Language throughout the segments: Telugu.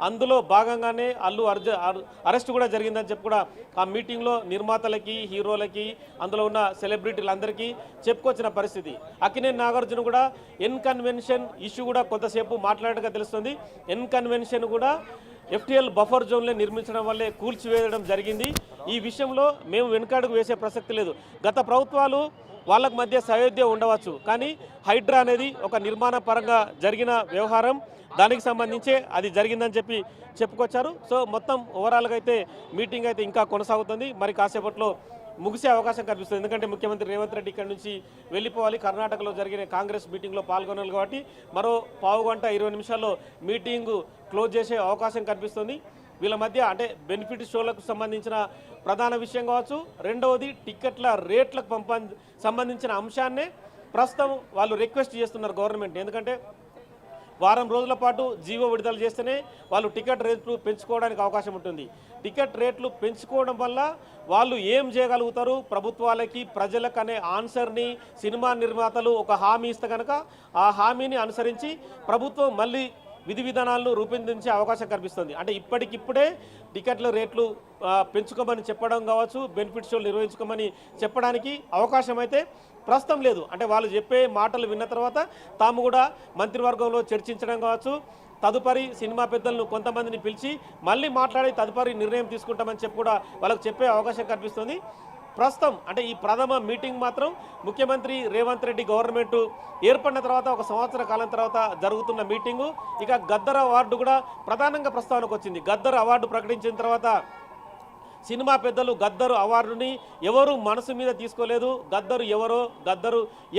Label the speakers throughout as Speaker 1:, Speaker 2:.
Speaker 1: అందులో భాగంగానే అరెస్ట్ కూడా జరిగిందని చెప్పి కూడా ఆ మీటింగ్లో నిర్మాతలకి హీరోలకి అందులో ఉన్న సెలబ్రిటీలందరికీ చెప్పుకొచ్చిన పరిస్థితి. అక్కినేని నాగార్జున కూడా ఎన్ కన్వెన్షన్ ఇష్యూ కూడా కొంతసేపు మాట్లాడగా తెలుస్తుంది. ఎన్ కన్వెన్షన్ కూడా FTL బఫర్ జోన్లే నిర్మించడం వల్లే కూల్చివేయడం జరిగింది. ఈ విషయంలో మేము వెనుకాడుకు వేసే ప్రసక్తి లేదు. గత ప్రభుత్వాలు వాళ్ళకు మధ్య సయోధ్య ఉండవచ్చు, కానీ హైడ్రా అనేది ఒక నిర్మాణ పరంగా జరిగిన వ్యవహారం, దానికి సంబంధించే అది జరిగిందని చెప్పుకొచ్చారు. సో మొత్తం ఓవరాల్గా అయితే మీటింగ్ అయితే ఇంకా కొనసాగుతుంది. మరి కాసేపట్లో ముగిసే అవకాశం కనిపిస్తుంది. ఎందుకంటే ముఖ్యమంత్రి రేవంత్ రెడ్డి ఇక్కడ నుంచి వెళ్ళిపోవాలి. కర్ణాటకలో జరిగిన కాంగ్రెస్ మీటింగ్లో పాల్గొనాలి కాబట్టి మరో పావు గంట 20 నిమిషాల్లో మీటింగు క్లోజ్ చేసే అవకాశం కనిపిస్తుంది. వీళ్ళ మధ్య అంటే బెనిఫిట్ షోలకు సంబంధించిన ప్రధాన విషయం కావచ్చు, రెండవది టికెట్ల రేట్లకు సంబంధించిన అంశాన్నే ప్రస్తుతం వాళ్ళు రిక్వెస్ట్ చేస్తున్నారు గవర్నమెంట్. ఎందుకంటే వారం రోజుల పాటు జీవో విడుదల చేస్తేనే వాళ్ళు టికెట్ రేట్లు పెంచుకోవడానికి అవకాశం ఉంటుంది. టికెట్ రేట్లు పెంచుకోవడం వల్ల వాళ్ళు ఏం చేయగలుగుతారు ప్రభుత్వాలకి ప్రజలకు అనే ఆన్సర్ని సినిమా నిర్మాతలు ఒక హామీ ఇస్తే కనుక ఆ హామీని అనుసరించి ప్రభుత్వం మళ్ళీ విధి విధానాలను రూపొందించే అవకాశం కనిపిస్తుంది. అంటే ఇప్పటికిప్పుడే టికెట్ల రేట్లు పెంచుకోమని చెప్పడం కావచ్చు, బెనిఫిట్ షోలు నిర్వహించుకోమని చెప్పడానికి అవకాశం అయితే ప్రస్తుతం లేదు. అంటే వాళ్ళు చెప్పే మాటలు విన్న తర్వాత తాము కూడా మంత్రివర్గంలో చర్చించడం కావచ్చు, తదుపరి సినిమా పెద్దలను కొంతమందిని పిలిచి మళ్ళీ మాట్లాడి తదుపరి నిర్ణయం తీసుకుంటామని చెప్పి కూడా వాళ్ళకు చెప్పే అవకాశం కనిపిస్తుంది. ప్రస్తుతం అంటే ఈ ప్రథమ మీటింగ్ మాత్రం ముఖ్యమంత్రి రేవంత్ రెడ్డి గవర్నమెంట్ ఏర్పడిన తర్వాత ఒక సంవత్సర కాలం తర్వాత జరుగుతున్న మీటింగు. ఇక గద్దర్ అవార్డు కూడా ప్రధానంగా ప్రస్తావనకు వచ్చింది. గద్దర్ అవార్డు ప్రకటించిన తర్వాత సినిమా పెద్దలు గద్దరు అవార్డుని ఎవరు మనసు మీద తీసుకోలేదు. గద్దరు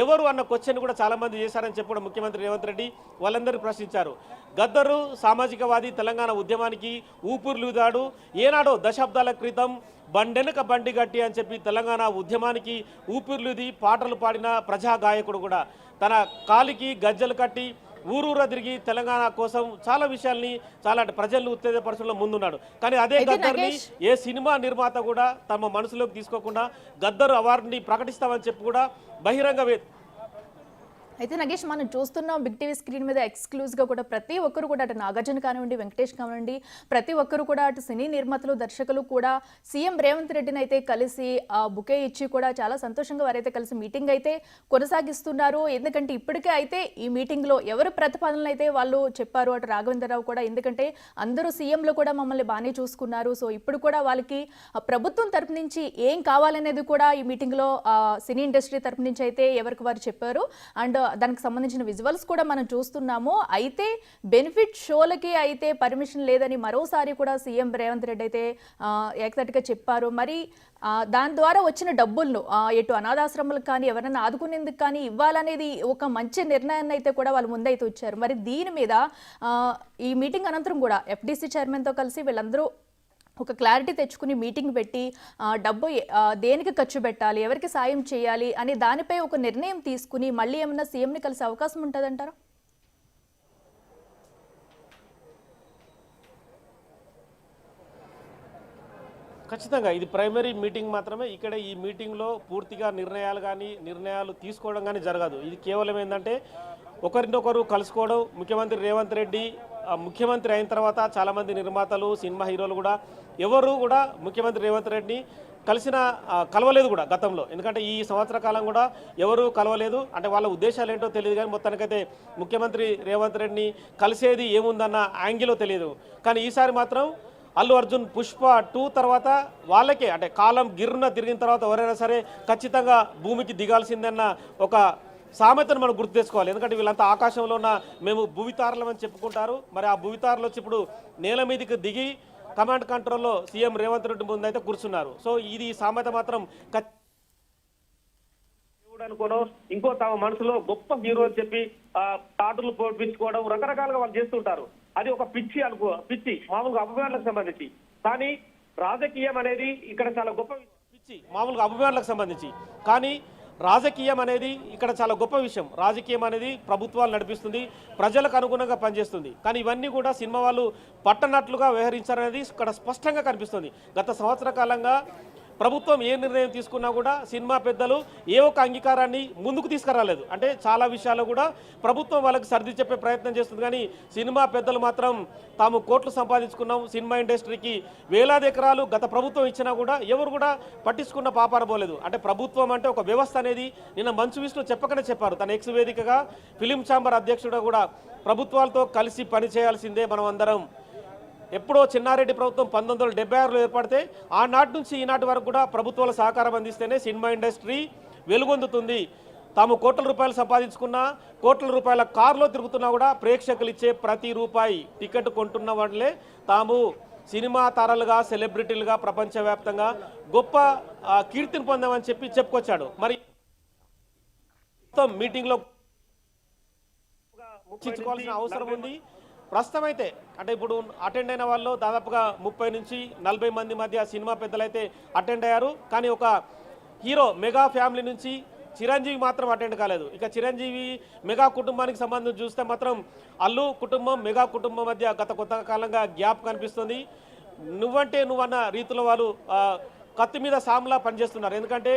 Speaker 1: ఎవరు అన్న క్వశ్చన్ కూడా చాలామంది చేశారని చెప్పి కూడా ముఖ్యమంత్రి రేవంత్ రెడ్డి వాళ్ళందరినీ ప్రశ్నించారు. గద్దరు సామాజికవాది, తెలంగాణ ఉద్యమానికి ఊపిరిలూదాడు. ఏనాడో దశాబ్దాల క్రితం బండెనక బండి గట్టి అని చెప్పి తెలంగాణ ఉద్యమానికి ఊపిరిలూది పాటలు పాడిన ప్రజా గాయకుడు కూడా తన కాలికి గజ్జలు కట్టి ఊరూరా తిరిగి తెలంగాణ కోసం చాలా విషయాల్ని చాలా ప్రజలను ఉత్తేజపరచడంలో ముందున్నాడు. కానీ అదే గద్దర్ని ఏ సినిమా నిర్మాత కూడా తమ మనసులోకి తీసుకోకుండా గద్దరు అవార్డుని ప్రకటిస్తామని చెప్పి కూడా బహిరంగ
Speaker 2: అయితే నగేష్ మనం చూస్తున్నాం బిగ్ టీవీ స్క్రీన్ మీద ఎక్స్క్లూజివ్గా కూడా ప్రతి ఒక్కరు కూడా అటు నాగార్జున కానివ్వండి, వెంకటేష్ కానివ్వండి, ప్రతి ఒక్కరు కూడా అటు సినీ నిర్మాతలు, దర్శకులు కూడా సీఎం రేవంత్ రెడ్డిని అయితే కలిసి బుకే ఇచ్చి కూడా చాలా సంతోషంగా వారైతే కలిసి మీటింగ్ అయితే కొనసాగిస్తున్నారు. ఎందుకంటే ఇప్పటికే అయితే ఈ మీటింగ్లో ఎవరు ప్రతిపాదనలు అయితే వాళ్ళు చెప్పారు, అటు రాఘవేంద్రరావు కూడా, ఎందుకంటే అందరూ సీఎంలు కూడా మమ్మల్ని బాగానే చూసుకున్నారు. సో ఇప్పుడు కూడా వాళ్ళకి ప్రభుత్వం తరపు నుంచి ఏం కావాలనేది కూడా ఈ మీటింగ్లో సినీ ఇండస్ట్రీ తరపు నుంచి అయితే ఎవరికి వారు చెప్పారు. అండ్ దానికి సంబంధించిన విజువల్స్ కూడా మనం చూస్తున్నాము. అయితే బెనిఫిట్ షోలకి అయితే పర్మిషన్ లేదని మరోసారి కూడా సీఎం రేవంత్ రెడ్డి అయితే ఏకతటిగా చెప్పారు. మరి దాని ద్వారా వచ్చిన డబ్బులను ఎటు అనాథాశ్రమాలకు కానీ ఎవరైనా ఆదుకునేందుకు కానీ ఇవ్వాలనేది ఒక మంచి నిర్ణయాన్ని అయితే కూడా వాళ్ళు ముందైతే వచ్చారు. మరి దీని మీద ఈ మీటింగ్ అనంతరం కూడా FDC చైర్మన్తో కలిసి వీళ్ళందరూ ఒక క్లారిటీ తెచ్చుకుని మీటింగ్ పెట్టి డబ్బు దేనికి ఖర్చు పెట్టాలి, ఎవరికి సాయం చేయాలి అనే దానిపై ఒక నిర్ణయం తీసుకుని మళ్ళీ ఏమన్నా సీఎంని కలిసే అవకాశం ఉంటుందంటారా?
Speaker 1: ఖచ్చితంగా ఇది ప్రైమరీ మీటింగ్ మాత్రమే. ఇక్కడ ఈ మీటింగ్లో పూర్తిగా నిర్ణయాలు తీసుకోవడం కానీ జరగదు. ఇది కేవలం ఏంటంటే ఒకరినొకరు కలుసుకోవడం. ముఖ్యమంత్రి రేవంత్ రెడ్డి ముఖ్యమంత్రి అయిన తర్వాత చాలామంది నిర్మాతలు, సినిమా హీరోలు కూడా ఎవరు కూడా ముఖ్యమంత్రి రేవంత్ రెడ్డిని కలవలేదు కూడా గతంలో. ఎందుకంటే ఈ సంవత్సర కాలం కూడా ఎవరు కలవలేదు. అంటే వాళ్ళ ఉద్దేశాలు ఏంటో తెలియదు, కానీ మొత్తానికైతే ముఖ్యమంత్రి రేవంత్ రెడ్డిని కలిసేది ఏముందన్న యాంగిల్లో తెలియదు. కానీ ఈసారి మాత్రం అల్లు అర్జున్ పుష్ప 2 తర్వాత వాళ్ళకే అంటే కాలం గిర్రున తిరిగిన తర్వాత ఎవరైనా సరే ఖచ్చితంగా భూమికి దిగాల్సిందన్న ఒక సామెతను మనం గుర్తు తెచ్చుకోవాలి. ఎందుకంటే వీళ్ళంతా ఆకాశంలో ఉన్న మేము భూవితారులం అని చెప్పుకుంటారు. మరి ఆ భూవితారులు వచ్చి ఇప్పుడు నేల మీదకి దిగి కమాండ్ కంట్రోల్లో సీఎం రేవంత్ రెడ్డి ముందు అయితే కూర్చున్నారు. సో ఇది సామెత మాత్రం అనుకోవడం, ఇంకో తమ మనసులో గొప్ప హీరో అని చెప్పి తాటులు పోపించుకోవడం రకరకాలుగా వాళ్ళు చేస్తుంటారు. అది ఒక పిచ్చి మామూలుగా అభిమానులకు సంబంధించి. కానీ రాజకీయం అనేది ఇక్కడ చాలా గొప్ప పిచ్చి మామూలుగా అభిమానులకు సంబంధించి. కానీ రాజకీయం అనేది ఇక్కడ చాలా గొప్ప విషయం. రాజకీయం అనేది ప్రభుత్వాలు నడిపిస్తుంది, ప్రజలకు అనుగుణంగా పనిచేస్తుంది. కానీ ఇవన్నీ కూడా సినిమా వాళ్ళు పట్టనట్లుగా వ్యవహరించారనేది ఇక్కడ స్పష్టంగా కనిపిస్తుంది. గత సంవత్సర కాలంగా ప్రభుత్వం ఏ నిర్ణయం తీసుకున్నా కూడా సినిమా పెద్దలు ఏ ఒక్క అంగీకారాన్ని ముందుకు తీసుకురాలేదు. అంటే చాలా విషయాల్లో కూడా ప్రభుత్వం వాళ్ళకి సర్ది చెప్పే ప్రయత్నం చేస్తుంది, కానీ సినిమా పెద్దలు మాత్రం తాము కోట్లు సంపాదించుకున్నాం, సినిమా ఇండస్ట్రీకి వేలాది ఎకరాలు గత ప్రభుత్వం ఇచ్చినా కూడా ఎవరు కూడా పట్టించుకున్న పాపార పోలేదు. అంటే ప్రభుత్వం అంటే ఒక వ్యవస్థ అనేది నిన్న మంచు విష్ణు చెప్పకనే చెప్పారు. తన ఎక్స్ వేదికగా ఫిలిం ఛాంబర్ అధ్యక్షుడు కూడా ప్రభుత్వాలతో కలిసి పనిచేయాల్సిందే మనం అందరం. ఎప్పుడో చిన్నారెడ్డి ప్రభుత్వం 1976లో ఏర్పడితే ఆనాటి నుంచి ఈనాటి వరకు కూడా ప్రభుత్వాల సహకారం అందిస్తేనే సినిమా ఇండస్ట్రీ వెలుగొందుతుంది. తాము కోట్ల రూపాయలు సంపాదించుకున్నా, కోట్ల రూపాయల కారులో తిరుగుతున్నా కూడా ప్రేక్షకులు ఇచ్చే ప్రతి రూపాయి టికెట్ కొంటున్న వాళ్ళే తాము సినిమా తారలుగా, సెలబ్రిటీలుగా ప్రపంచవ్యాప్తంగా గొప్ప కీర్తిని పొందామని చెప్పుకొచ్చాడు. మరి మీటింగ్లో చర్చించుకోవాల్సిన అవసరం ఉంది. ప్రస్తుతం అయితే అంటే ఇప్పుడు అటెండ్ అయిన వాళ్ళు దాదాపుగా 30 నుంచి 40 మంది మధ్య సినిమా పెద్దలైతే అటెండ్ అయ్యారు. కానీ ఒక హీరో మెగా ఫ్యామిలీ నుంచి చిరంజీవి మాత్రం అటెండ్ కాలేదు. ఇక చిరంజీవి మెగా కుటుంబానికి సంబంధించి చూస్తే మాత్రం అల్లు కుటుంబం, మెగా కుటుంబం మధ్య గత కొంత కాలంగా గ్యాప్ కనిపిస్తుంది. నువ్వంటే నువ్వన్న రీతిలో వాళ్ళు కత్తి మీద సామ్లా పనిచేస్తున్నారు. ఎందుకంటే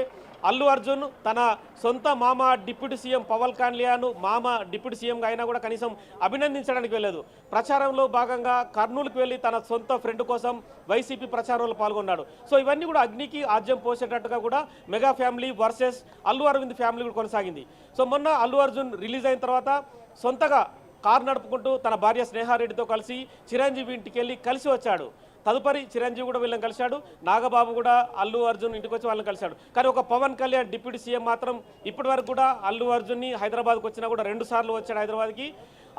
Speaker 1: అల్లు అర్జున్ తన సొంత మామ డిప్యూటీ సీఎం పవన్ కళ్యాణ్ మామ డిప్యూటీ సీఎంగా అయినా కూడా కనీసం అభినందించడానికి వెళ్ళలేదు. ప్రచారంలో భాగంగా కర్నూలుకు వెళ్ళి తన సొంత ఫ్రెండ్ కోసం వైసీపీ ప్రచారంలో పాల్గొన్నాడు. సో ఇవన్నీ కూడా అగ్నికి ఆజ్యం పోసేటట్టుగా కూడా mega family versus Allu Aravind family కూడా కొనసాగింది. సో మొన్న అల్లు అర్జున్ రిలీజ్ అయిన తర్వాత సొంతగా కారు నడుపుకుంటూ తన భార్య స్నేహారెడ్డితో కలిసి చిరంజీవి ఇంటికి వెళ్ళి కలిసి వచ్చాడు. తదుపరి చిరంజీవి కూడా వీళ్ళని కలిశాడు. నాగబాబు కూడా అల్లు అర్జున్ ఇంటికి వచ్చి వాళ్ళని కలిశాడు. కానీ ఒక పవన్ కళ్యాణ్ డిప్యూటీ సీఎం మాత్రం ఇప్పటి వరకు కూడా అల్లు అర్జున్ని హైదరాబాద్కి వచ్చినా కూడా 2 సార్లు వచ్చాడు హైదరాబాద్కి.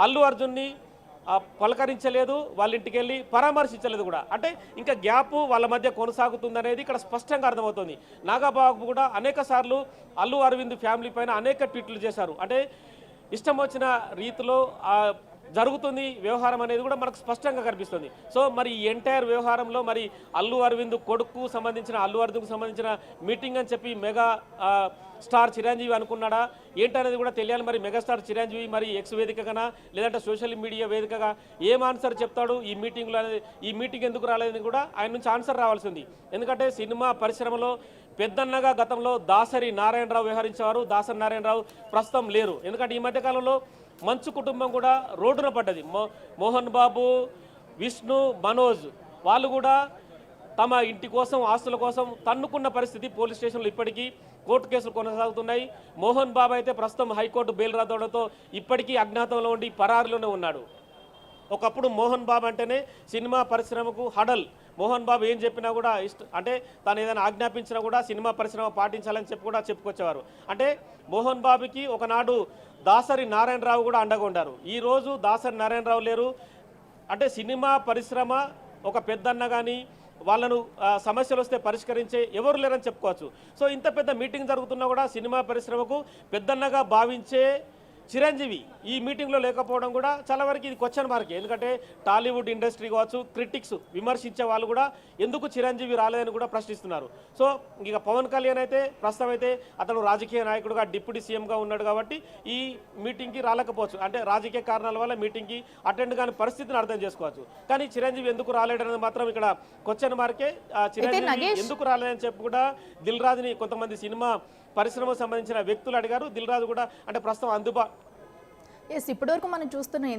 Speaker 1: అల్లు అర్జున్ని పలకరించలేదు, వాళ్ళ ఇంటికి వెళ్ళి పరామర్శించలేదు కూడా. అంటే ఇంకా గ్యాప్ వాళ్ళ మధ్య కొనసాగుతుందనేది ఇక్కడ స్పష్టంగా అర్థమవుతుంది. నాగబాబు కూడా అనేక సార్లు అల్లు అరవింద్ ఫ్యామిలీ పైన అనేక ట్వీట్లు చేశారు. అంటే ఇష్టం వచ్చిన రీతిలో జరుగుతుంది వ్యవహారం అనేది కూడా మనకు స్పష్టంగా కనిపిస్తుంది. సో మరి ఈ ఎంటైర్ వ్యవహారంలో మరి అల్లు అరవింద్ కొడుకు సంబంధించిన అల్లు అర్జున్కు సంబంధించిన మీటింగ్ అని చెప్పి మెగా స్టార్ చిరంజీవి అనుకున్నాడా ఏంటనేది కూడా తెలియాలి. మరి మెగాస్టార్ చిరంజీవి మరి ఎక్స్ వేదికగా లేదంటే సోషల్ మీడియా వేదికగా ఏం ఆన్సర్ చెప్తాడు ఈ మీటింగ్లో అనేది, ఈ మీటింగ్ ఎందుకు రాలేదని కూడా ఆయన నుంచి ఆన్సర్ రావాల్సింది. ఎందుకంటే సినిమా పరిశ్రమలో పెద్దన్నగా గతంలో దాసరి నారాయణరావు వ్యవహరించేవారు. దాసరి నారాయణరావు ప్రస్తుతం లేరు. ఎందుకంటే ఈ మధ్యకాలంలో మంచు కుటుంబం కూడా రోడ్డున పడ్డది. మోహన్ బాబు, విష్ణు, మనోజ్ వాళ్ళు కూడా తమ ఇంటి కోసం, ఆస్తుల కోసం తన్నుకున్న పరిస్థితి. పోలీస్ స్టేషన్లో ఇప్పటికీ కోర్టు కేసులు కొనసాగుతున్నాయి. మోహన్ బాబు అయితే ప్రస్తుతం హైకోర్టు బెయిల్ రద్దవడంతో ఇప్పటికీ అజ్ఞాతంలో ఉండి పరారులోనే ఉన్నాడు. ఒకప్పుడు మోహన్ బాబు అంటేనే సినిమా పరిశ్రమకు హడల్. మోహన్ బాబు ఏం చెప్పినా కూడా అంటే తను ఏదైనా ఆజ్ఞాపించినా కూడా సినిమా పరిశ్రమ పాటించాలని చెప్పి కూడా చెప్పుకొచ్చేవారు. అంటే మోహన్ బాబుకి ఒకనాడు దాసరి నారాయణరావు కూడా అండగా ఉండారు. ఈరోజు దాసరి నారాయణరావు లేరు. అంటే సినిమా పరిశ్రమ ఒక పెద్దన్న కానీ వాళ్ళను సమస్యలు వస్తే పరిష్కరించే ఎవరు లేరని చెప్పుకోవచ్చు. సో ఇంత పెద్ద మీటింగ్ జరుగుతున్నా కూడా సినిమా పరిశ్రమకు పెద్దన్నగా భావించే చిరంజీవి ఈ మీటింగ్లో లేకపోవడం కూడా చాలా వరకు ఇది క్వశ్చన్ మార్క్. ఎందుకంటే టాలీవుడ్ ఇండస్ట్రీ కావచ్చు, క్రిటిక్స్ విమర్శించే వాళ్ళు కూడా ఎందుకు చిరంజీవి రాలేదని కూడా ప్రశ్నిస్తున్నారు. సో ఇక పవన్ కళ్యాణ్ అయితే ప్రస్తుతం అయితే అతను రాజకీయ నాయకుడుగా డిప్యూటీ సీఎంగా ఉన్నాడు కాబట్టి ఈ మీటింగ్కి రాలేకపోవచ్చు. అంటే రాజకీయ కారణాల వల్ల మీటింగ్కి అటెండ్ కాని పరిస్థితిని అర్థం చేసుకోవచ్చు. కానీ చిరంజీవి ఎందుకు రాలేడనేది మాత్రం ఇక్కడ క్వశ్చన్ మార్కే. చిరంజీవి ఎందుకు రాలేదని చెప్పి కూడా దిల్ రాజుని కొంతమంది సినిమా పరిశ్రమకు సంబంధించిన వ్యక్తులు అడిగారు. దిల్ రాజు కూడా అంటే ప్రస్తుతం
Speaker 2: ఇప్పటివరకు మనం చూస్తున్న